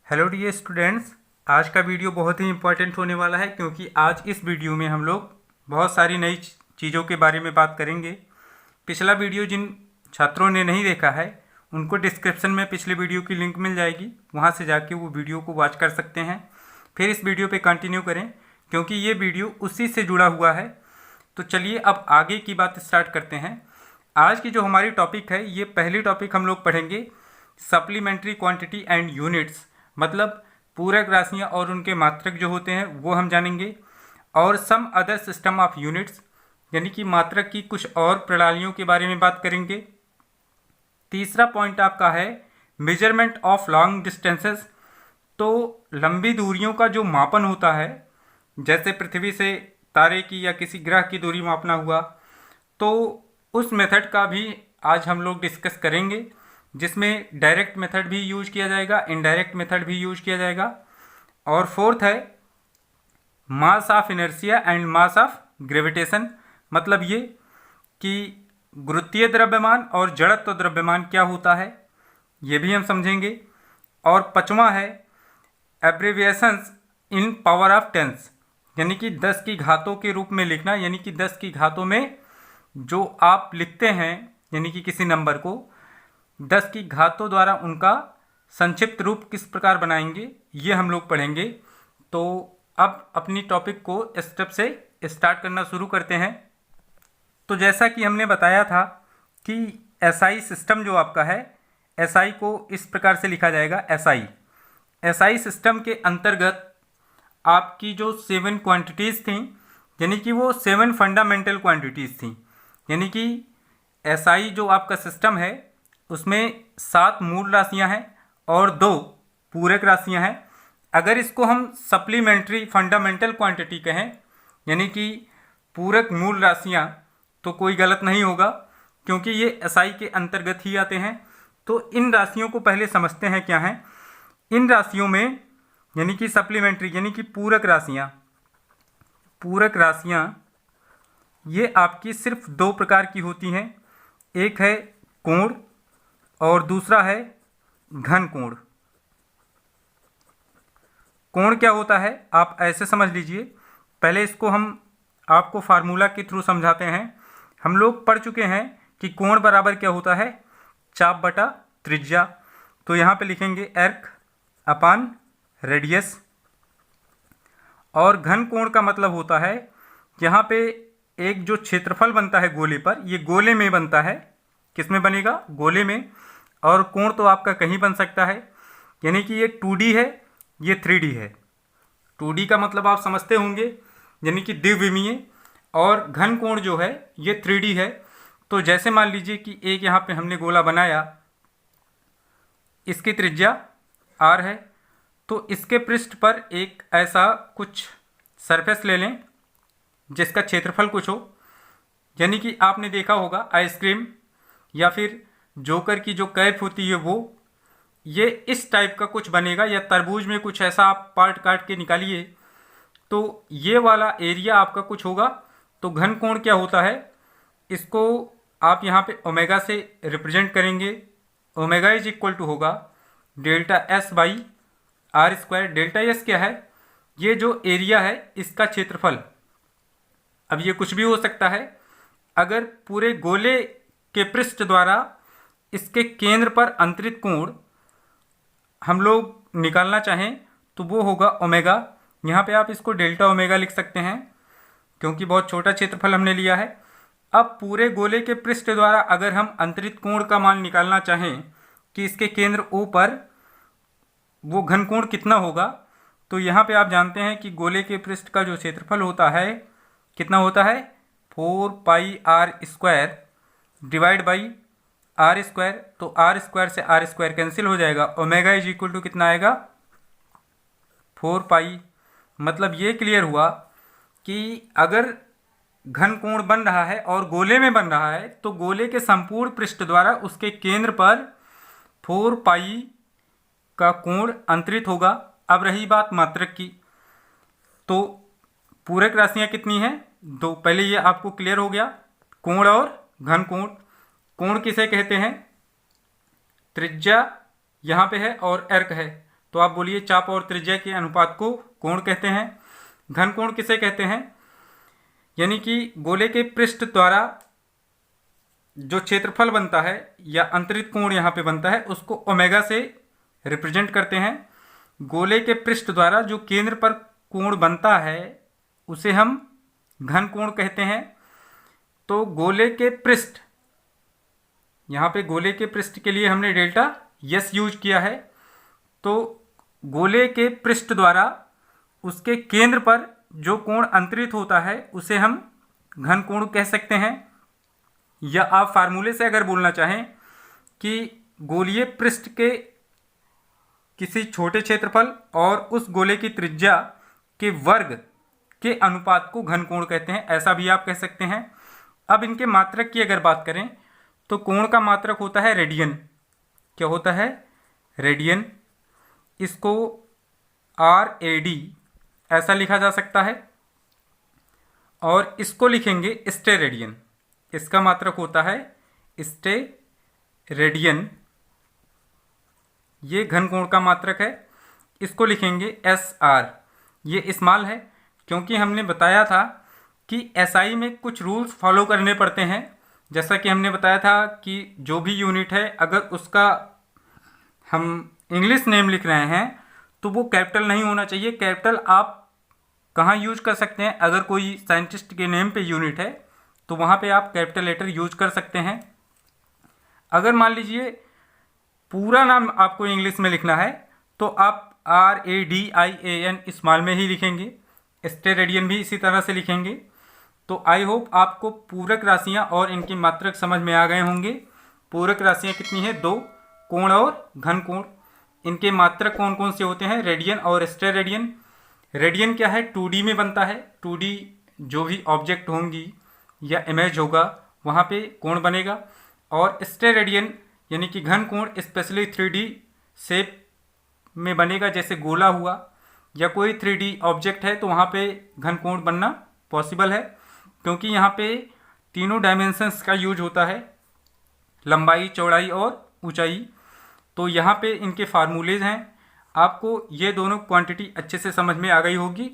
Hello dear students. आज का video बहुत ही इम्पोर्टेंट होने वाला है क्योंकि आज इस वीडियो में हम लोग बहुत सारी नई चीज़ों के बारे में बात करेंगे। पिछला वीडियो जिन छात्रों ने नहीं देखा है उनको डिस्क्रिप्शन में पिछले वीडियो की लिंक मिल जाएगी, वहां से जाके वो वीडियो को वॉच कर सकते हैं। फिर इस वीडियो पे कंटिन्यू करें क्योंकि ये वीडियो उसी से जुड़ा हुआ है। तो चलिए अब आगे की बात स्टार्ट करते हैं। आज की जो हमारी टॉपिक है, ये पहली टॉपिक हम लोग पढ़ेंगे सप्लीमेंट्री क्वांटिटी एंड यूनिट्स, मतलब पूरक राशियां और उनके मात्रक जो होते हैं वो हम जानेंगे, और some other system of units यानी कि मात्रक की कुछ और प्रणालियों के बारे में बात करेंगे। तीसरा पॉइंट आपका है मेजरमेंट ऑफ लॉन्ग डिस्टेंसेस। तो लंबी दूरियों का जो मापन होता है, जैसे पृथ्वी से तारे की या किसी ग्रह की दूरी मापना हुआ, तो उस मेथड का भी आज हम लोग डिस्कस करेंगे, जिसमें डायरेक्ट मेथड भी यूज किया जाएगा, इनडायरेक्ट मेथड भी यूज किया जाएगा। और फोर्थ है mass of inertia and mass of gravitation, मतलब ये कि गुरुत्वीय द्रव्यमान और जड़त्व द्रव्यमान क्या होता है, ये भी हम समझेंगे। और पांचवा है abbreviations in power of tens, यानी कि 10 की घातों के रूप में लिखना, यानी कि 10 की घातों में जो आप लिखते हैं यानी कि किसी नंबर को 10 की घातों द्वारा उनका संक्षिप्त रूप किस प्रकार बनाएंगे, ये हम लोग पढ़ेंगे। तो अब अपनी टॉपिक को स्टेप से स्टार्ट करना शुरू करते हैं। तो जैसा कि हमने बताया था कि एसआई सिस्टम जो आपका है, एसआई को इस प्रकार से लिखा जाएगा एसआई सिस्टम के अंतर्गत आपकी जो 7 क्वांटिटीज़ थी, यानी कि वो 7 फंडामेंटल क्वांटिटीज़ थी, यानी कि एसआई जो आपका सिस्टम है उसमें 7 मूल राशियां हैं और 2 पूरक राशियां हैं। अगर इसको हम सप्लीमेंट्री फंडामेंटल क्वांटिटी कहें, यानी कि पूरक मूल राशियां, तो कोई गलत नहीं होगा क्योंकि ये एसआई के अंतर्गत ही आते हैं। तो इन राशियों को पहले समझते हैं क्या हैं। इन राशियों में यानी कि सप्लीमेंट्री यानी कि पूरक राशियां ये आपकी सिर्फ 2 प्रकार की होती हैं। एक है कोण और दूसरा है घन कोण। कोण क्या होता है आप ऐसे समझ लीजिए, पहले इसको हम आपको फार्मूला के थ्रू समझाते हैं। हम लोग पढ़ चुके हैं कि कोण बराबर क्या होता है, चाप बटा त्रिज्या। तो यहाँ पे लिखेंगे एर्क अपान रेडियस। और घन कोण का मतलब होता है यहाँ पे एक जो क्षेत्रफल बनता है गोले पर, ये गोले में बनता है। किस में बनेगा? गोले में। और कोण तो आपका कहीं बन सकता है, यानी कि ये 2D है, ये 3D है। 2D का मतलब आप समझते होंगे, यानी कि द्विविमीय, और घन कोण जो है ये 3D है। तो जैसे मान लीजिए कि एक यहाँ पे हमने गोला बनाया, इसकी त्रिज्या r है, तो इसके पृष्ठ पर एक ऐसा कुछ सरफेस ले लें जिसका क्षेत्रफल कुछ हो, यानी कि आपने देखा होगा आइसक्रीम या फिर जोकर की जो कैप होती है वो, ये इस टाइप का कुछ बनेगा, या तरबूज में कुछ ऐसा आप पार्ट काट के निकालिए तो ये वाला एरिया आपका कुछ होगा। तो घन कोण क्या होता है, इसको आप यहाँ पे ओमेगा से रिप्रेजेंट करेंगे। ओमेगा इज इक्वल टू होगा delta S by are square. Delta S क्या है? ये जो एरिया है इसका क्षेत्रफल। अब ये कुछ भी हो सकता है। अगर पूरे गोले के पृष्ठ द्वारा इसके केंद्र पर अंतरित कोण हम लोग निकालना चाहें तो वो होगा ओमेगा। यहाँ पे आप इसको डेल्टा ओमेगा लिख सकते हैं क्योंकि बहुत छोटा क्षेत्रफल हमने लिया है। अब पूरे गोले के पृष्ठ द्वारा अगर हम अंतरित कोण का मान निकालना चाहें कि इसके केंद्र O पर वो घन कोण कितना होगा, तो यहाँ पे आप जानते हैं कि गोले के पृष्ठ का जो क्षेत्रफल होता है कितना होता है, 4 pi r square divide by are square. तो आर स्क्वायर से आर स्क्वायर कैंसिल हो जाएगा। ओमेगा इज इक्वल टू कितना आएगा, 4 पाई। मतलब ये क्लियर हुआ कि अगर घन कोण बन रहा है और गोले में बन रहा है तो गोले के संपूर्ण पृष्ठ द्वारा उसके केंद्र पर 4 पाई का कोण अंतरित होगा। अब रही बात मात्रक की, तो पूरक राशियां कितनी हैं? 2। पहले ये आपको क्लियर हो गया, कोण और घन कोण। कोण किसे कहते हैं? त्रिज्या यहाँ पे है और अर्क है, तो आप बोलिए चाप और त्रिज्या के अनुपात को कोण कहते हैं। घन कोण किसे कहते हैं? यानी कि गोले के पृष्ठ द्वारा जो क्षेत्रफल बनता है या अंतरित कोण यहाँ पे बनता है उसको ओमेगा से रिप्रेजेंट करते हैं। गोले के पृष्ठ द्वारा जो केंद्र पर कोण बनता है उसे हम घन कोण कहते हैं। तो गोले के पृष्ठ, यहाँ पे गोले के पृष्ठ के लिए हमने डेल्टा यस यूज किया है। तो गोले के पृष्ठ द्वारा उसके केंद्र पर जो कोण अंतरित होता है उसे हम घन कोण कह सकते हैं। या आप फार्मूले से अगर बोलना चाहें कि गोलीय पृष्ठ के किसी छोटे क्षेत्रफल और उस गोले की त्रिज्या के वर्ग के अनुपात को घन कोण कहते हैं, ऐसा भी आप कह सकते हैं। अब इनके मात्रक की अगर बात करें तो कोण का मात्रक होता है रेडियन। क्या होता है? रेडियन। इसको RAD ऐसा लिखा जा सकता है और इसको लिखेंगे स्टेरेडियन। इसका मात्रक होता है स्टेरेडियन। ये घन कोण का मात्रक है। इसको लिखेंगे SR। ये स्मॉल है क्योंकि हमने बताया था कि SI में कुछ रूल्स फॉलो करने पड़ते हैं। जैसा कि हमने बताया था कि जो भी यूनिट है अगर उसका हम इंग्लिश नेम लिख रहे हैं तो वो कैपिटल नहीं होना चाहिए। कैपिटल आप कहाँ यूज कर सकते हैं? अगर कोई साइंटिस्ट के नेम पे यूनिट है तो वहाँ पे आप कैपिटल लेटर यूज कर सकते हैं। अगर मान लीजिए पूरा नाम आपको इंग्लिश में लिखना है तो आप RADIAN स्मॉल में ही लिखेंगे। स्टेरेडियन भी इसी तरह से लिखेंगे। तो आई होप आपको पूरक राशियाँ और इनकी मात्रक समझ में आ गए होंगे। पूरक राशियाँ कितनी है? 2, कोण और घन कोण। इनके मात्रक कौन कौन से होते हैं? रेडियन और स्टेरेडियन। रेडियन क्या है? 2D में बनता है। 2D जो भी ऑब्जेक्ट होंगी या इमेज होगा वहाँ पे कोण बनेगा। और स्टेरेडियन यानी कि घन कोण स्पेशली 3D शेप में बनेगा, जैसे गोला हुआ या कोई 3D ऑब्जेक्ट है तो वहाँ पे घन कोण बनना पॉसिबल है क्योंकि यहाँ पे तीनों डायमेंशंस का यूज होता है, लंबाई, चौड़ाई और ऊंचाई। तो यहाँ पे इनके फार्मूलेज हैं। आपको ये दोनों क्वांटिटी अच्छे से समझ में आ गई होगी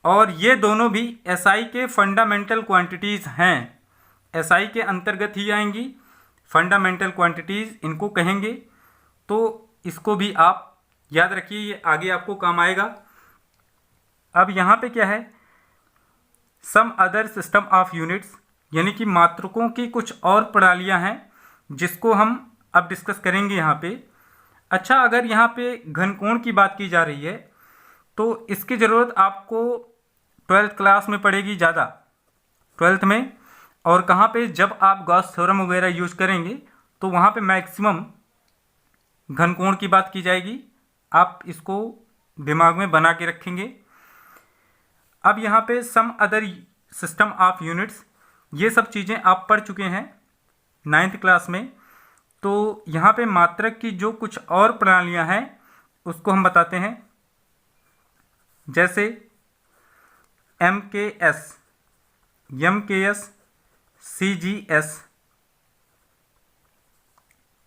और ये दोनों भी SI के फंडामेंटल क्वांटिटीज़ हैं। SI के अंतर्गत ही आएंगी। फंडामेंटल क्वांटिटीज़ इनको कहेंगे। तो इसको भी आप याद रखिए, ये आगे आपको काम आएगा। अब यहाँ पे क्या है? Some other system of units, यानी कि मात्रकों की कुछ और प्रणालियाँ हैं जिसको हम अब डिस्कस करेंगे यहाँ पे। अच्छा, अगर यहाँ पे घनकोण की बात की जा रही है तो इसकी ज़रूरत आपको 12th क्लास में पड़ेगी ज़्यादा, 12th में। और कहाँ पे? जब आप गॉस थ्योरम वगैरह यूज करेंगे तो वहाँ पे मैक्सिमम घनकोण की बात की जाएगी। आप इसको दिमाग में बना के रखेंगे। अब यहाँ पे some other system of units, ये सब चीज़ें आप पढ़ चुके हैं 9th क्लास में। तो यहाँ पे मात्रक की जो कुछ और प्रणालियाँ हैं उसको हम बताते हैं, जैसे MKS, MKS, CGS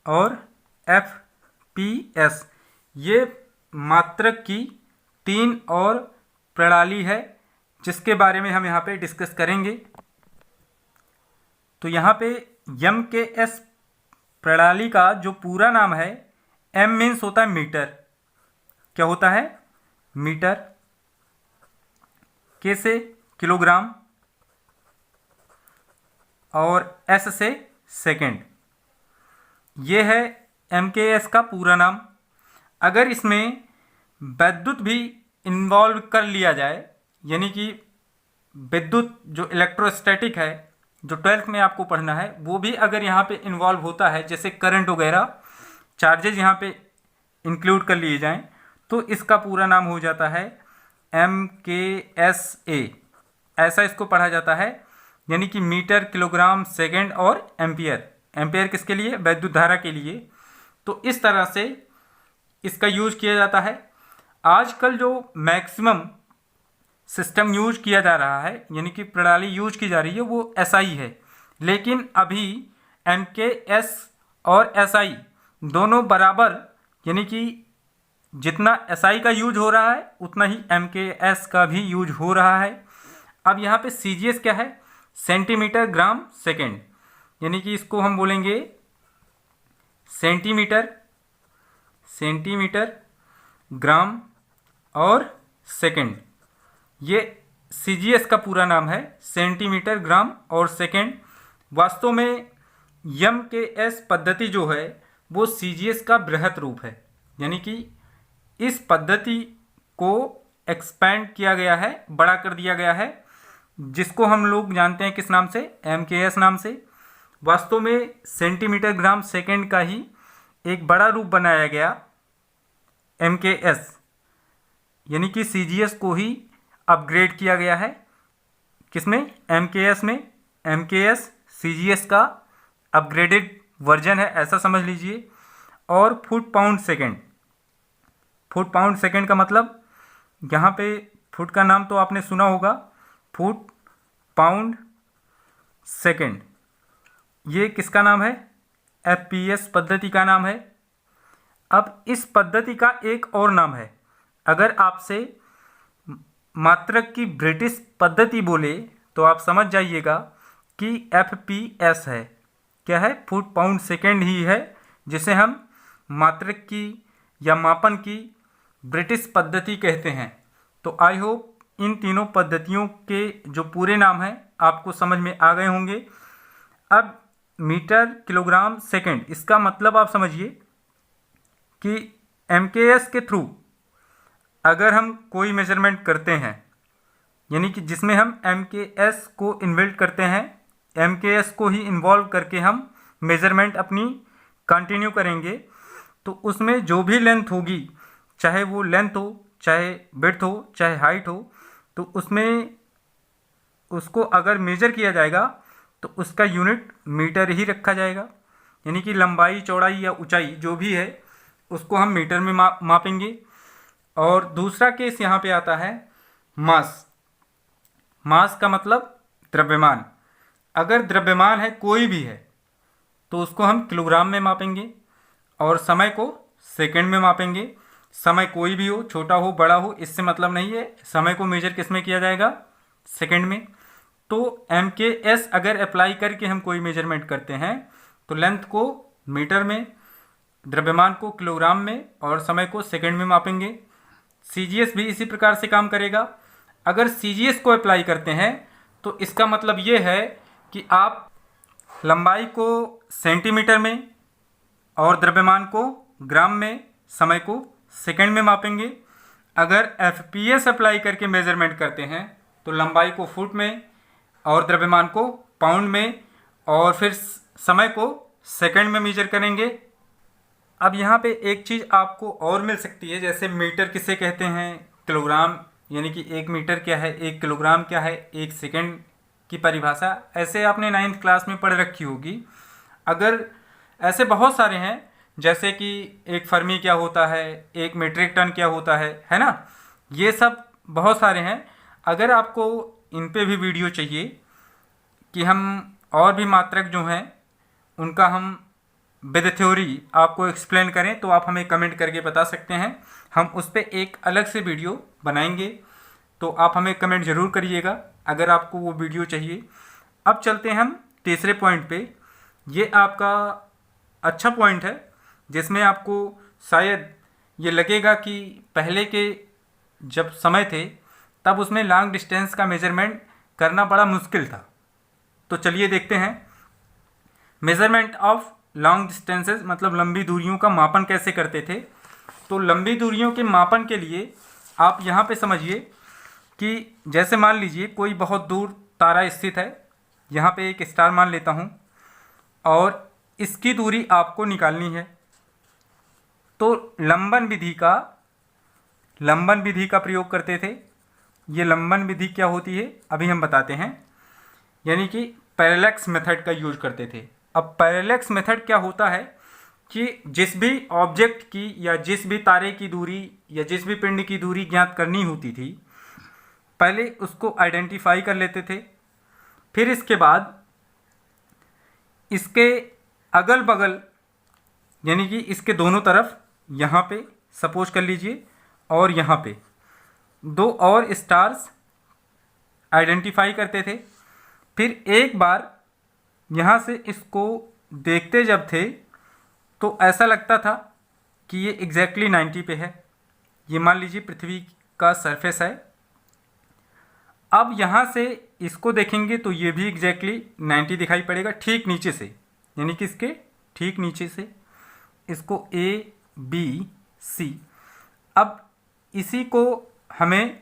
और FPS। ये मात्रक की 3 और प्रणाली है जिसके बारे में हम यहाँ पे डिस्कस करेंगे। तो यहाँ पे MKS प्रणाली का जो पूरा नाम है, M मीन्स होता है मीटर। क्या होता है? मीटर। K से किलोग्राम और S से सेकंड। ये है MKS का पूरा नाम। अगर इसमें विद्युत भी इन्वॉल्व कर लिया जाए, यानी कि विद्युत जो इलेक्ट्रोस्टैटिक है, जो 12th में आपको पढ़ना है, वो भी अगर यहाँ पे इन्वॉल्व होता है, जैसे करंट वगैरह, चार्जेज यहाँ पे इंक्लूड कर लिए जाएं, तो इसका पूरा नाम हो जाता है MKSA। ऐसा इसको पढ़ा जाता है, यानी कि मीटर, किलोग्राम, सेकंड और एम्पियर। एम्पियर किसके लिए? वैद्युत धारा के लिए। तो इस तरह से इसका यूज किया जाता है। आजकल जो मैक्सिमम सिस्टम यूज किया जा रहा है, यानी कि प्रणाली यूज की जा रही है, वो SI है। लेकिन अभी MKS और SI दोनों बराबर, यानी कि जितना SI का यूज हो रहा है उतना ही MKS का भी यूज हो रहा है। अब यहाँ पे CGS क्या है, सेंटीमीटर ग्राम सेकेंड, यानी कि इसको हम बोलेंगे सेंटीमीटर ग्राम और सेकेंड। ये CGS का पूरा नाम है, सेंटीमीटर ग्राम और सेकेंड। वास्तव में MKS पद्धति जो है वो CGS का बृहत रूप है, यानी कि इस पद्धति को एक्सपेंड किया गया है, बड़ा कर दिया गया है, जिसको हम लोग जानते हैं किस नाम से, MKS नाम से। वास्तव में सेंटीमीटर ग्राम सेकेंड का ही एक बड़ा रूप बनाया गया MKS, यानी कि CGS को ही अपग्रेड किया गया है। किसमें, MKS में। MKS CGS का अपग्रेडेड वर्जन है, ऐसा समझ लीजिए। और फुट पाउंड सेकेंड का मतलब, यहाँ पे फुट का नाम तो आपने सुना होगा, फुट पाउंड सेकेंड, ये किसका नाम है, FPS पद्धति का नाम है। अब इस पद्धति का एक और नाम है, अगर आपसे मात्रक की ब्रिटिश पद्धति बोले तो आप समझ जाइएगा कि FPS है। क्या है, फुट पाउंड सेकेंड ही है, जिसे हम मात्रक की या मापन की ब्रिटिश पद्धति कहते हैं। तो आई होप इन तीनों पद्धतियों के जो पूरे नाम हैं आपको समझ में आ गए होंगे। अब मीटर किलोग्राम सेकेंड, इसका मतलब आप समझिए कि MKS के थ्रू अगर हम कोई मेजरमेंट करते हैं, यानी कि जिसमें हम MKS को इन्बिल्ट करते हैं, MKS को ही इन्वॉल्व करके हम मेजरमेंट अपनी कंटिन्यू करेंगे, तो उसमें जो भी लेंथ होगी, चाहे वो लेंथ हो, चाहे विड्थ हो, चाहे हाइट हो, तो उसमें उसको अगर मेजर किया जाएगा तो उसका यूनिट मीटर ही रखा जाएगा। यानी कि लंबाई, चौड़ाई या ऊंचाई जो भी है उसको हम मीटर में मापेंगे। और दूसरा केस यहाँ पे आता है मास का मतलब द्रव्यमान। अगर द्रव्यमान है, कोई भी है, तो उसको हम किलोग्राम में मापेंगे और समय को सेकंड में मापेंगे। समय कोई भी हो, छोटा हो बड़ा हो, इससे मतलब नहीं है, समय को मेजर किस में किया जाएगा, सेकंड में। तो MKS अगर अप्लाई करके हम कोई मेजरमेंट करते हैं तो लेंथ को मीटर में, द्रव्यमान को किलोग्राम में और समय को सेकंड में मापेंगे। CGS भी इसी प्रकार से काम करेगा। अगर CGS को अप्लाई करते हैं तो इसका मतलब ये है कि आप लंबाई को सेंटीमीटर में और द्रव्यमान को ग्राम में, समय को सेकंड में मापेंगे। अगर FPS अप्लाई करके मेजरमेंट करते हैं तो लंबाई को फुट में और द्रव्यमान को पाउंड में और फिर समय को सेकंड में मेजर करेंगे। अब यहाँ पे एक चीज़ आपको और मिल सकती है, जैसे मीटर किसे कहते हैं, किलोग्राम, यानी कि 1 मीटर क्या है, 1 किलोग्राम क्या है, 1 सेकंड की परिभाषा ऐसे आपने 9th क्लास में पढ़ रखी होगी। अगर ऐसे बहुत सारे हैं, जैसे कि 1 फर्मी क्या होता है, 1 मीट्रिक टन क्या होता है ना, ये सब बहुत सारे हैं। अगर आपको इन पे भी वीडियो चाहिए कि हम और भी मात्रक जो हैं उनका हम विद थ्योरी आपको एक्सप्लेन करें, तो आप हमें कमेंट करके बता सकते हैं, हम उस पर एक अलग से वीडियो बनाएंगे। तो आप हमें कमेंट ज़रूर करिएगा अगर आपको वो वीडियो चाहिए। अब चलते हैं हम तीसरे पॉइंट पे। ये आपका अच्छा पॉइंट है, जिसमें आपको शायद ये लगेगा कि पहले के जब समय थे तब उसमें लॉन्ग डिस्टेंस का मेजरमेंट करना बड़ा मुश्किल था। तो चलिए देखते हैं, मेजरमेंट ऑफ लॉन्ग डिस्टेंसेस मतलब लंबी दूरियों का मापन कैसे करते थे। तो लंबी दूरियों के मापन के लिए आप यहाँ पे समझिए कि जैसे मान लीजिए कोई बहुत दूर तारा स्थित है, यहाँ पे एक स्टार मान लेता हूँ, और इसकी दूरी आपको निकालनी है। तो लंबन विधि का प्रयोग करते थे। ये लंबन विधि क्या होती है अभी हम बताते हैं, यानी कि पैरेलैक्स मेथड का यूज करते थे। अब पैरेलैक्स मेथड क्या होता है कि जिस भी ऑब्जेक्ट की या जिस भी तारे की दूरी या जिस भी पिंड की दूरी ज्ञात करनी होती थी, पहले उसको आइडेंटिफाई कर लेते थे, फिर इसके बाद इसके अगल बगल यानी कि इसके दोनों तरफ यहाँ पे सपोज कर लीजिए, और यहाँ पे दो और स्टार्स आइडेंटिफाई करते थे। फिर एक बार यहाँ से इसको देखते जब थे तो ऐसा लगता था कि ये एग्जैक्टली 90 पे है। ये मान लीजिए पृथ्वी का सरफेस है। अब यहाँ से इसको देखेंगे तो ये भी एग्जैक्टली 90 दिखाई पड़ेगा ठीक नीचे से, यानी कि इसके ठीक नीचे से इसको ए बी सी। अब इसी को हमें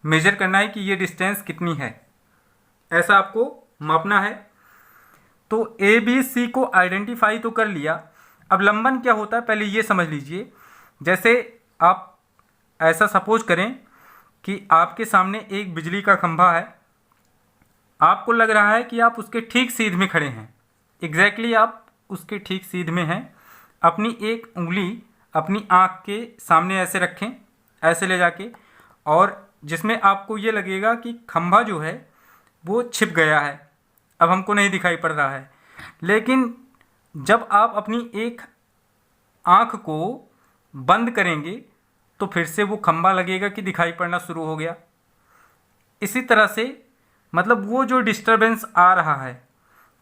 मेजर करना है कि ये डिस्टेंस कितनी है, ऐसा आपको मापना है। तो ए बी सी को आइडेंटिफाई तो कर लिया। अब लंबन क्या होता है पहले ये समझ लीजिए। जैसे आप ऐसा सपोज करें कि आपके सामने एक बिजली का खंभा है, आपको लग रहा है कि आप उसके ठीक सीध में खड़े हैं, एग्जैक्टली आप उसके ठीक सीध में हैं। अपनी एक उंगली अपनी आँख के सामने ऐसे रखें, ऐसे ले जाके, और जिसमें आपको ये लगेगा कि खंभा जो है वो छिप गया है, अब हमको नहीं दिखाई पड़ रहा है। लेकिन जब आप अपनी एक आँख को बंद करेंगे तो फिर से वो खंभा लगेगा कि दिखाई पड़ना शुरू हो गया। इसी तरह से मतलब वो जो डिस्टरबेंस आ रहा है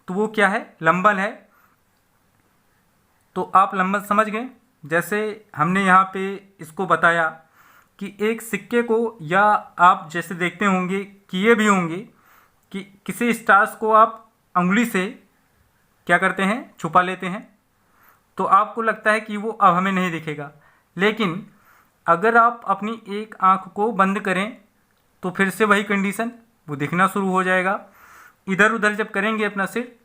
तो वो क्या है, लंबन है। तो आप लंबन समझ गए। जैसे हमने यहाँ पे इसको बताया कि एक सिक्के को, या आप जैसे देखते होंगे किए भी होंगे कि किसी स्टार्स को आप उंगली से क्या करते हैं, छुपा लेते हैं, तो आपको लगता है कि वो अब हमें नहीं दिखेगा। लेकिन अगर आप अपनी एक आँख को बंद करें तो फिर से वही कंडीशन, वो दिखना शुरू हो जाएगा। इधर उधर जब करेंगे अपना सिर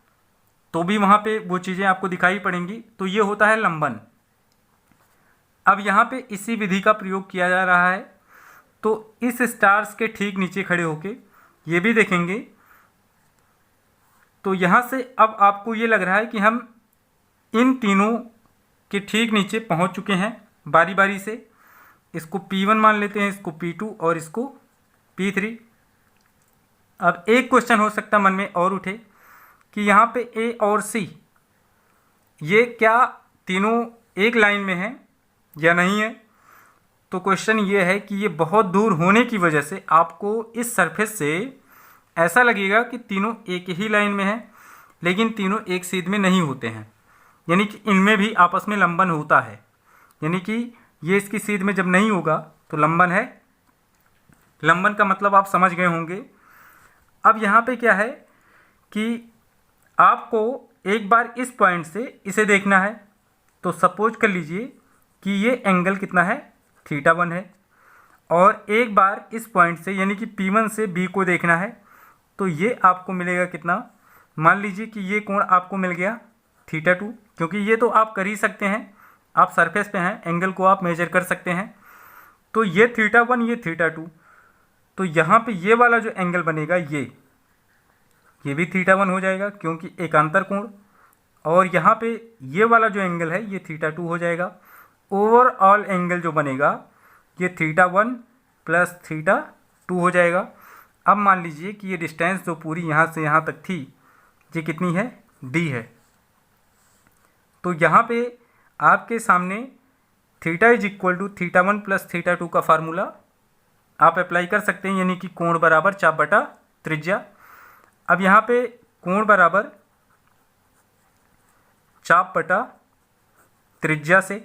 तो भी वहाँ पे वो चीज़ें आपको दिखाई पड़ेंगी। तो ये होता है लंबन। अब यहाँ पे इसी विधि का प्रयोग किया जा रहा है। तो इस स्टार्स के ठीक नीचे खड़े होके ये भी देखेंगे तो यहाँ से अब आपको ये लग रहा है कि हम इन तीनों के ठीक नीचे पहुँच चुके हैं बारी बारी से। इसको P1 मान लेते हैं, इसको P2 और इसको P3। अब एक क्वेश्चन हो सकता मन में और उठे कि यहाँ पे A और C ये क्या तीनों एक लाइन में हैं या नहीं है। तो क्वेश्चन ये है कि ये बहुत दूर होने की वजह से आपको इस सरफेस से ऐसा लगेगा कि तीनों एक ही लाइन में हैं, लेकिन तीनों एक सीध में नहीं होते हैं, यानी कि इनमें भी आपस में लंबन होता है। यानी कि ये इसकी सीध में जब नहीं होगा तो लंबन है। लंबन का मतलब आप समझ गए होंगे। अब यहाँ पे क्या है कि आपको एक बार इस पॉइंट से इसे देखना है। तो सपोज कर लीजिए कि ये एंगल कितना है, θ1 है, और एक बार इस पॉइंट से यानी कि P1 से B को देखना है तो ये आपको मिलेगा कितना, मान लीजिए कि ये कोण आपको मिल गया θ2, क्योंकि ये तो आप कर ही सकते हैं, आप सरफेस पे हैं, एंगल को आप मेजर कर सकते हैं। तो ये θ1 ये θ2, तो यहाँ पे ये वाला जो एंगल बनेगा ये भी θ1 हो जाएगा क्योंकि एकांतर कोण, और यहाँ पे ये वाला जो एंगल है ये θ2 हो जाएगा। ओवरऑल एंगल जो बनेगा ये θ1 प्लस θ2 हो जाएगा। अब मान लीजिए कि ये डिस्टेंस जो पूरी यहाँ से यहाँ तक थी ये कितनी है, d है। तो यहाँ पे आपके सामने θ इज इक्वल टू θ1 प्लस θ2 का फार्मूला आप अप्लाई कर सकते हैं, यानी कि कोण बराबर चाप बटा त्रिज्या। अब यहाँ पे कोण बराबर चाप बटा त्रिज्या से।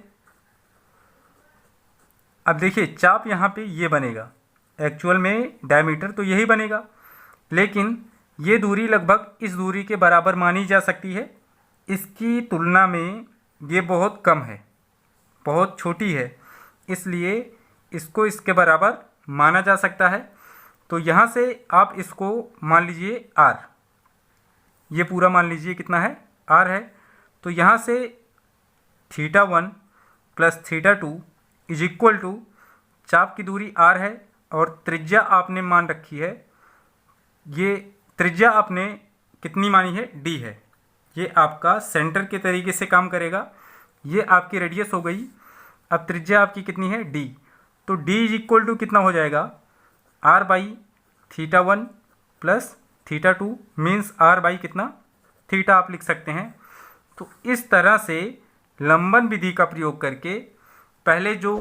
अब देखिए चाप यहाँ पे ये बनेगा, एक्चुअल में डायमीटर तो यही बनेगा, लेकिन ये दूरी लगभग इस दूरी के बराबर मानी जा सकती है। इसकी तुलना में ये बहुत कम है, बहुत छोटी है, इसलिए इसको इसके बराबर माना जा सकता है। तो यहाँ से आप इसको मान लीजिए r, ये पूरा मान लीजिए कितना है, r है। तो यहाँ से θ1 प्लस θ2 इज इक्वल टू चाप की दूरी r है और त्रिज्या आपने मान रखी है, ये त्रिज्या आपने कितनी मानी है, d है। ये आपका सेंटर के तरीके से काम करेगा। ये आपकी रेडियस हो गई। अब त्रिज्या आपकी कितनी है, d। तो d इज इक्वल टू कितना हो जाएगा, r by θ1 plus θ2 means r by कितना, थीटा आप लिख सकते हैं। तो इस तरह से लंबन विधि का प्रयोग करके पहले जो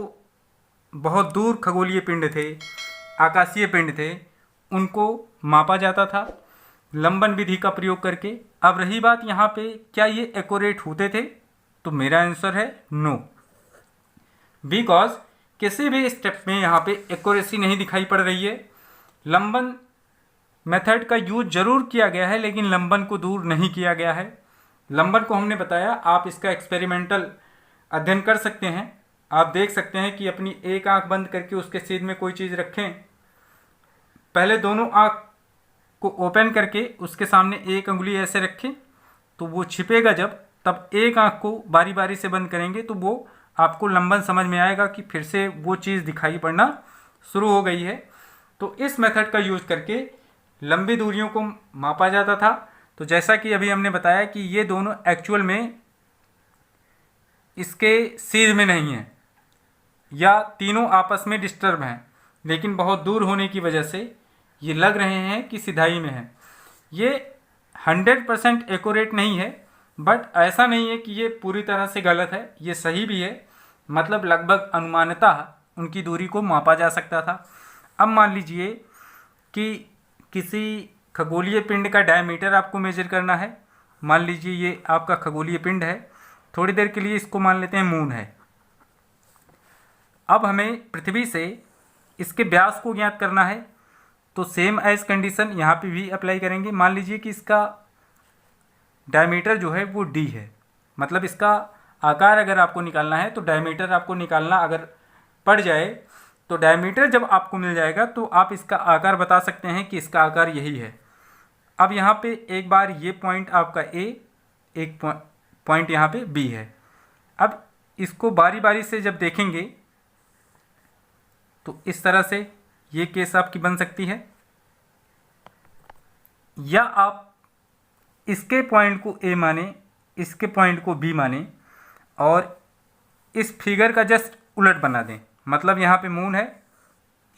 बहुत दूर खगोलीय पिंड थे, आकाशीय पिंड थे, उनको मापा जाता था लंबन विधि का प्रयोग करके। अब रही बात यहाँ पे, क्या ये एक्यूरेट होते थे? तो मेरा आंसर है नो, बिकॉज किसी भी स्टेप में यहाँ पे एक्यूरेसी नहीं दिखाई पड़ रही है। लंबन मेथड का यूज जरूर किया गया है, लेकिन लंबन को दूर नहीं किया गया है। लंबन को हमने बताया, आप इसका एक्सपेरिमेंटल अध्ययन कर सकते हैं। आप देख सकते हैं कि अपनी एक आंख बंद करके उसके सीध में कोई चीज़ रखें, पहले दोनों आंख को ओपन करके उसके सामने एक अंगुली ऐसे रखें तो वो छिपेगा जब, तब एक आंख को बारी बारी से बंद करेंगे तो वो आपको लंबन समझ में आएगा कि फिर से वो चीज़ दिखाई पड़ना शुरू हो गई है। तो इस मेथड का यूज़ करके लंबी दूरियों को मापा जाता था। तो जैसा कि अभी हमने बताया कि ये दोनों एक्चुअल में इसके सीध में नहीं है, या तीनों आपस में डिस्टर्ब हैं, लेकिन बहुत दूर होने की वजह से ये लग रहे हैं कि सिधाई में है। ये 100% एक्यूरेट नहीं है, बट ऐसा नहीं है कि ये पूरी तरह से गलत है, ये सही भी है। मतलब लगभग अनुमानतः उनकी दूरी को मापा जा सकता था। अब मान लीजिए कि किसी खगोलीय पिंड का डायमीटर आपको मेजर करना है। मान लीजिए ये आपका खगोलीय पिंड है, थोड़ी देर के लिए इसको मान लेते हैं मून है। अब हमें पृथ्वी से इसके व्यास को ज्ञात करना है, तो सेम एज कंडीशन यहाँ पे भी अप्लाई करेंगे। मान लीजिए कि इसका डायमीटर जो है वो d है, मतलब इसका आकार अगर आपको निकालना है तो डायमीटर आपको निकालना अगर पड़ जाए तो डायमीटर जब आपको मिल जाएगा तो आप इसका आकार बता सकते हैं कि इसका आकार यही है। अब यहाँ पे एक बार ये पॉइंट आपका A, एक पॉइंट यहाँ पे B है। अब इसको बारी बारी से जब देखेंगे तो इस तरह से ये केस आपकी बन सकती है, या आप इसके पॉइंट को A माने, इसके पॉइंट को B माने और इस फिगर का जस्ट उलट बना दें। मतलब यहाँ पे मून है,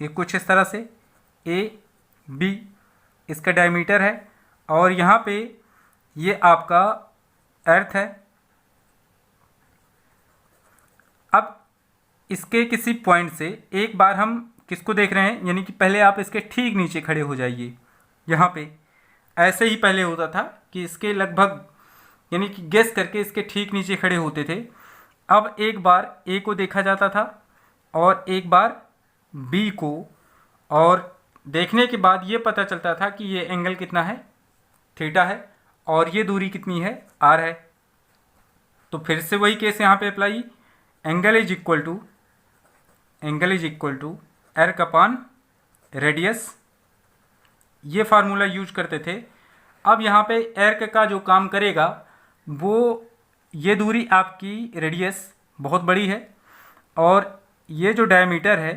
ये कुछ इस तरह से A B इसका डायमीटर है, और यहाँ पे ये आपका अर्थ है। अब इसके किसी पॉइंट से एक बार हम किसको देख रहे हैं, यानी कि पहले आप इसके ठीक नीचे खड़े हो जाइए। यहाँ पे ऐसे ही पहले होता था कि इसके लगभग, यानी कि गेस करके इसके ठीक नीचे खड़े होते थे। अब एक बार A को देखा जाता था और एक बार B को, और देखने के बाद ये पता चलता था कि ये एंगल कितना है, थीटा है, और ये दूरी कितनी है, R है। तो फिर से वही केस यहाँ पे apply, angle is equal to arc upon radius, ये फार्मूला यूज करते थे। अब यहाँ पे एर्क का जो काम करेगा वो, ये दूरी आपकी रेडियस बहुत बड़ी है, और ये जो डायमीटर है,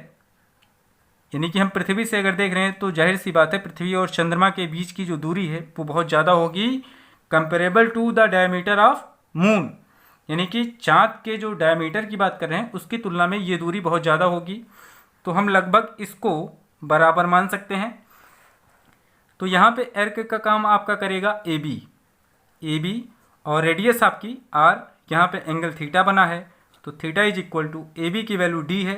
यानी कि हम पृथ्वी से अगर देख रहे हैं तो जाहिर सी बात है पृथ्वी और चंद्रमा के बीच की जो दूरी है वो बहुत ज़्यादा होगी comparable to the diameter of moon. यानी कि चाँद के जो डायमीटर की बात कर रहे हैं उसकी तुलना में ये दूरी बहुत ज़्यादा होगी, तो हम लगभग इसको बराबर मान सकते हैं। तो यहाँ पे एर्क का काम आपका करेगा ए बी और रेडियस आपकी R, यहाँ पे एंगल थीटा बना है तो theta is equal to A B की वैल्यू D है,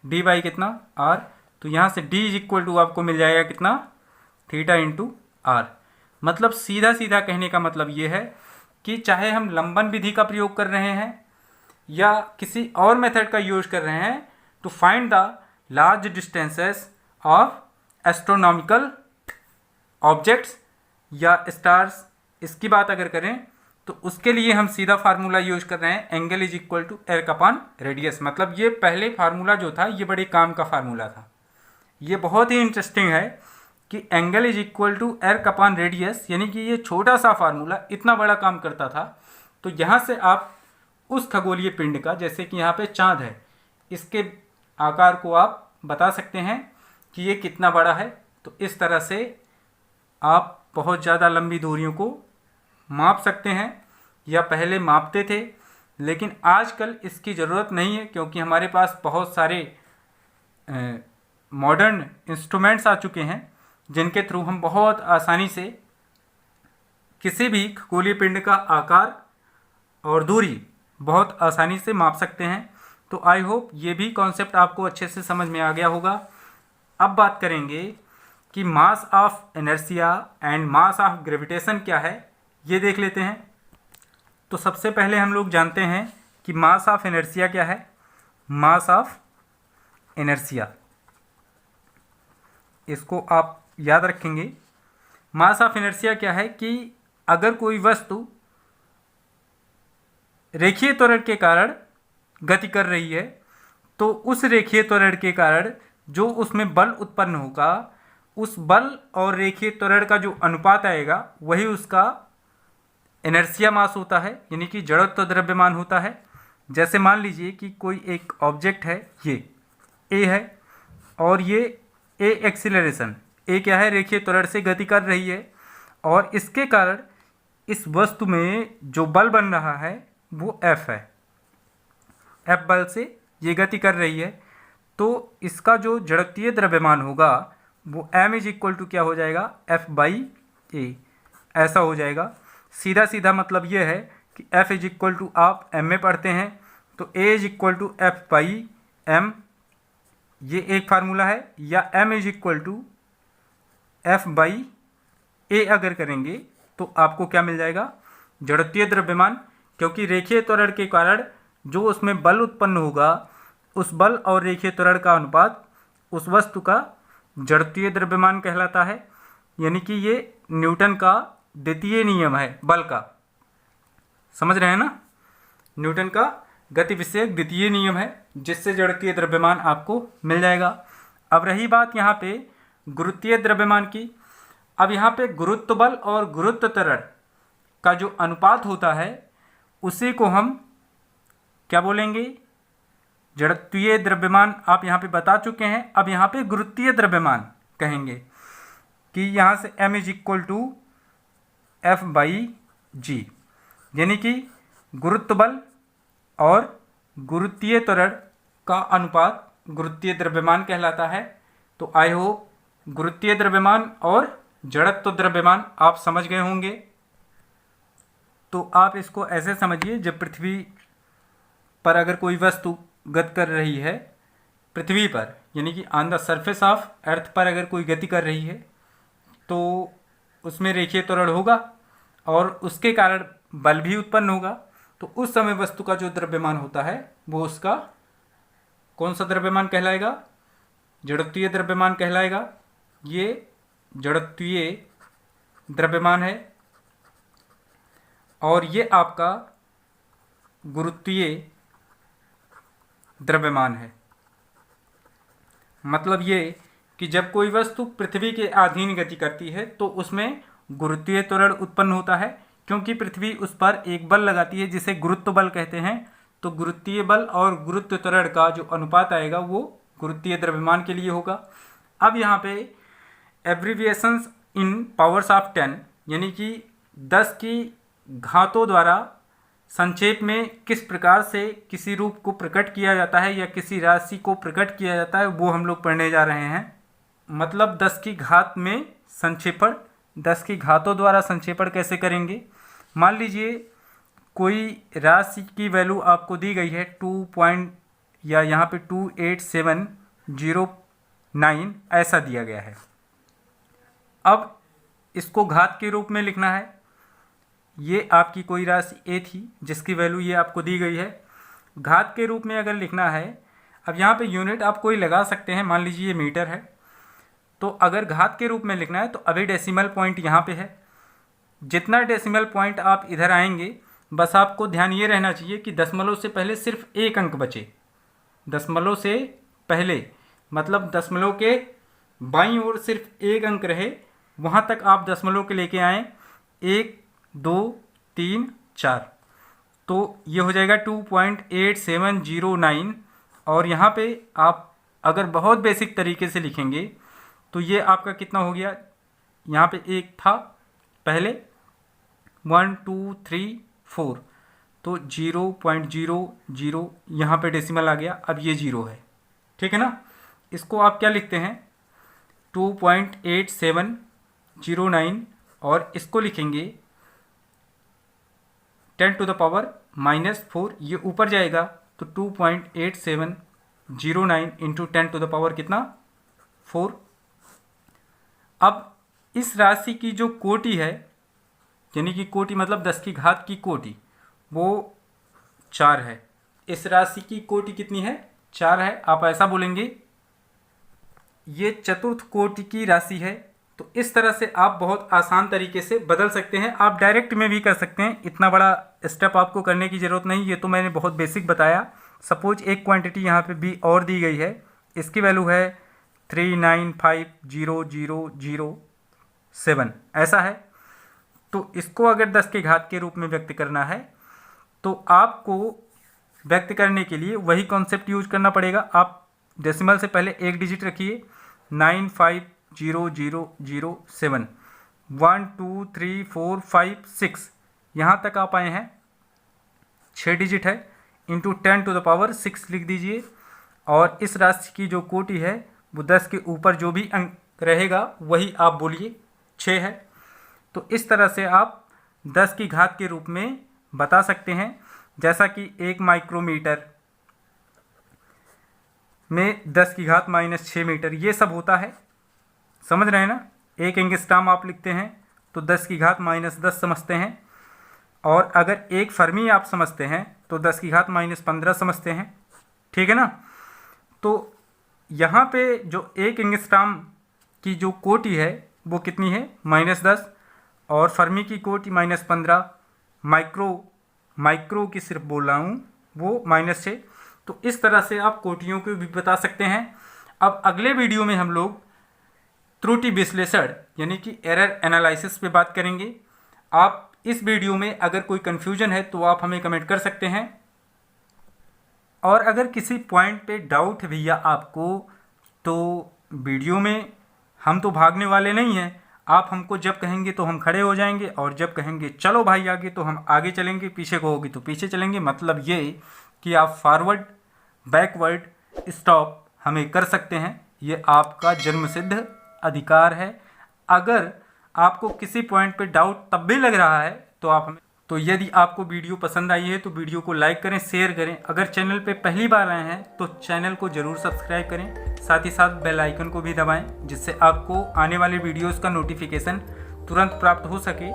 D बाई कितना R, तो यहाँ से D इज इक्वल टू आपको मिल जाएगा कितना, थीटा इंटू R। मतलब सीधा सीधा कहने का मतलब ये है कि चाहे हम लंबन विधि का प्रयोग कर रहे हैं या किसी और मेथड का यूज कर रहे हैं to find the large distances of astronomical objects या स्टार्स, इसकी बात अगर करें तो उसके लिए हम सीधा फार्मूला यूज कर रहे हैं, angle is equal to arc upon radius. मतलब ये पहले फार्मूला जो था ये बड़े काम का फार्मूला था। ये बहुत ही इंटरेस्टिंग है कि angle is equal to arc upon radius, यानी कि ये छोटा सा फार्मूला इतना बड़ा काम करता था। तो यहाँ से आप उस खगोलीय पिंड का, जैसे कि यहाँ पे चाँद है, इसके आकार को आप बता सकते हैं कि ये कितना बड़ा है। तो इस तरह से आप बहुत ज़्यादा लंबी दूरियों को माप सकते हैं, या पहले मापते थे, लेकिन आजकल इसकी ज़रूरत नहीं है क्योंकि हमारे पास बहुत सारे मॉडर्न इंस्ट्रूमेंट्स आ चुके हैं जिनके थ्रू हम बहुत आसानी से किसी भी खगोलीय पिंड का आकार और दूरी बहुत आसानी से माप सकते हैं। तो आई होप ये भी कॉन्सेप्ट आपको अच्छे से समझ में आ गया होगा। अब बात करेंगे कि mass of inertia and mass of gravitation क्या है, ये देख लेते हैं। तो सबसे पहले हम लोग जानते हैं कि मास ऑफ इनर्शिया क्या है। मास ऑफ इनर्शिया, इसको आप याद रखेंगे। मास ऑफ इनर्शिया क्या है कि अगर कोई वस्तु रेखीय त्वरण के कारण गति कर रही है तो उस रेखीय त्वरण के कारण जो उसमें बल उत्पन्न होगा, उस बल और रेखीय त्वरण का जो अनुपात आएगा वही उसका इनर्शिया मास होता है, यानी कि जड़त्व द्रव्यमान होता है। जैसे मान लीजिए कि कोई एक ऑब्जेक्ट है, ये ए है और ये ए एक्सीलरेशन, ए क्या है, रेखीय त्वरण से गति कर रही है और इसके कारण इस वस्तु में जो बल बन रहा है वो एफ है। एफ बल से ये गति कर रही है, तो इसका जो जड़त्वीय द्रव्यमान होगा वो m इज इक्वल टू क्या हो जाएगा, F बाई ए, ऐसा हो जाएगा। सीधा सीधा मतलब ये है कि F इज इक्वल टू, आप m में पढ़ते हैं तो a is equal to F by m, ये एक फार्मूला है, या m is equal to F by a अगर करेंगे तो आपको क्या मिल जाएगा, जड़त्वीय द्रव्यमान। क्योंकि रेखीय त्वरण के कारण जो उसमें बल उत्पन्न होगा, उस बल और रेखीय त्वरण का अनुपात उस वस्तु का जड़त्वीय द्रव्यमान कहलाता है। यानी कि ये न्यूटन का द्वितीय नियम है बल का, समझ रहे हैं ना। न्यूटन का गति विषयक द्वितीय नियम है, जिससे जड़त्वीय द्रव्यमान आपको मिल जाएगा। अब रही बात यहाँ पे गुरुत्वीय द्रव्यमान की। अब यहाँ पे गुरुत्व बल और गुरुत्व त्वरण का जो अनुपात होता है उसी को हम क्या बोलेंगे, जड़त्वीय द्रव्यमान। आप यहाँ पे बता चुके हैं, अब यहाँ पे गुरुत्वीय द्रव्यमान कहेंगे कि यहाँ से m is equal to F by g, यानी कि गुरुत्व बल और गुरुत्वीय त्वरण का अनुपात गुरुत्वीय द्रव्यमान कहलाता है। तो आई होप गुरुत्वीय द्रव्यमान और जड़त्व द्रव्यमान आप समझ गए होंगे। तो आप इसको ऐसे समझिए, जब पृथ्वी पर अगर कोई वस्तु गति कर रही है, पृथ्वी पर यानी कि on the surface of earth पर अगर कोई गति कर रही है तो उसमें रेखीय त्वरण होगा और उसके कारण बल भी उत्पन्न होगा। तो उस समय वस्तु का जो द्रव्यमान होता है वो उसका कौन सा द्रव्यमान कहलाएगा, जड़त्वीय द्रव्यमान कहलाएगा। ये जड़त्वीय द्रव्यमान है और ये आपका गुरुत्वीय द्रव्यमान है। मतलब ये कि जब कोई वस्तु पृथ्वी के अधीन गति करती है तो उसमें गुरुत्वीय त्वरण उत्पन्न होता है, क्योंकि पृथ्वी उस पर एक बल लगाती है जिसे गुरुत्व बल कहते हैं। तो गुरुत्वीय बल और गुरुत्व त्वरण का जो अनुपात आएगा वो गुरुत्वीय द्रव्यमान के लिए होगा। अब यहाँ पे एब्रीविएशंस इन पावर्स ऑफ 10, यानी कि 10 की घातों द्वारा संक्षेप में किस प्रकार से किसी रूप को प्रकट किया जाता है या किसी राशि को प्रकट किया जाता है, वो हम लोग पढ़ने जा रहे हैं। मतलब 10 की घात में संक्षेपण, 10 की घातों द्वारा संक्षेपण कैसे करेंगे। मान लीजिए कोई राशि की वैल्यू आपको दी गई है 2 या यहाँ पे 28709 ऐसा दिया गया है। अब इसको घात के रूप में लिखना है। ये आपकी कोई राशि ए थी जिसकी वैल्यू ये आपको दी गई है। घात के रूप में अगर लिखना है, अब यहाँ पे यूनिट आप कोई लगा सकते हैं, मान लीजिए ये मीटर है। तो अगर घात के रूप में लिखना है तो अभी डेसिमल पॉइंट यहाँ पे है। जितना डेसिमल पॉइंट आप इधर आएंगे, बस आपको ध्यान ये रहना चाहिए कि दशमलव से पहले सिर्फ एक अंक बचे। दशमलव से पहले मतलब दशमलव के बाईं ओर सिर्फ एक अंक रहे, वहाँ तक आप दशमलव के लेके आएँ। 1 2 3 4, तो ये हो जाएगा 2.8709। और यहाँ पे आप अगर बहुत बेसिक तरीके से लिखेंगे तो ये आपका कितना हो गया, यहाँ पे एक था पहले 1 2 3 4, तो 0.00 यहाँ पे डेसिमल आ गया। अब ये 0 है, ठीक है ना। इसको आप क्या लिखते हैं 2.8709 और इसको लिखेंगे 10⁻⁻⁴। ये ऊपर जाएगा तो 2.8709 इंटू 10⁻, कितना 4। अब इस राशि की जो कोटि है, यानी कि कोटि मतलब 10 की घात की कोटि, वो 4 है। इस राशि की कोटि कितनी है? 4 है। आप ऐसा बोलेंगे ये चतुर्थ कोटि की राशि है। तो इस तरह से आप बहुत आसान तरीके से बदल सकते हैं। आप डायरेक्ट में भी कर सकते हैं, इतना बड़ा स्टेप आपको करने की ज़रूरत नहीं। ये तो मैंने बहुत बेसिक बताया। सपोज एक क्वांटिटी यहाँ पे बी और दी गई है, इसकी वैल्यू है 3950007, ऐसा है। तो इसको अगर 10 की घात के रूप में व्यक्त करना है तो आपको व्यक्त करने के लिए वही कॉन्सेप्ट यूज करना पड़ेगा। आप डेसिमल से पहले एक डिजिट रखिए, 950007, 1 2 3 4 5 6, यहाँ तक आप आए हैं, 6 डिजिट है, इंटू 10⁻6 लिख दीजिए। और इस राशि की जो कोटि है वो 10 के ऊपर जो भी अंक रहेगा वही आप बोलिए, 6 है। तो इस तरह से आप 10 की घात के रूप में बता सकते हैं। जैसा कि 1 माइक्रोमीटर में 10 की घात -6 मीटर, ये सब होता है, समझ रहे हैं ना। 1 एंगस्ट्रॉम आप लिखते हैं तो 10 की घात -10 समझते हैं। और अगर 1 फर्मी आप समझते हैं तो 10 की घात -15 समझते हैं, ठीक है ना। तो यहाँ पे जो 1 एंगस्ट्रॉम की जो कोटि है वो कितनी है? -10। और फर्मी की कोटि -15, माइक्रो की सिर्फ बोल रहा हूँ, वो -6। तो इस तरह से आप कोटियों को भी बता सकते हैं। अब अगले वीडियो में हम लोग त्रुटि विश्लेषण यानी कि एरर एनालिसिस पे बात करेंगे। आप इस वीडियो में अगर कोई कन्फ्यूजन है तो आप हमें कमेंट कर सकते हैं। और अगर किसी पॉइंट पे डाउट है भैया आपको, तो वीडियो में हम तो भागने वाले नहीं हैं। आप हमको जब कहेंगे तो हम खड़े हो जाएंगे, और जब कहेंगे चलो भाई आगे तो हम आगे चलेंगे, पीछे कहोगे तो पीछे चलेंगे। मतलब ये कि आप फॉरवर्ड, बैकवर्ड, स्टॉप हमें कर सकते हैं। ये आपका जन्मसिद्ध अधिकार है। अगर आपको किसी पॉइंट पे डाउट तब भी लग रहा है तो आप हमें, तो यदि आपको वीडियो पसंद आई है तो वीडियो को लाइक करें, शेयर करें। अगर चैनल पे पहली बार आए हैं तो चैनल को ज़रूर सब्सक्राइब करें, साथ ही साथ बेल आइकन को भी दबाएं, जिससे आपको आने वाले वीडियोस का नोटिफिकेशन तुरंत प्राप्त हो सके।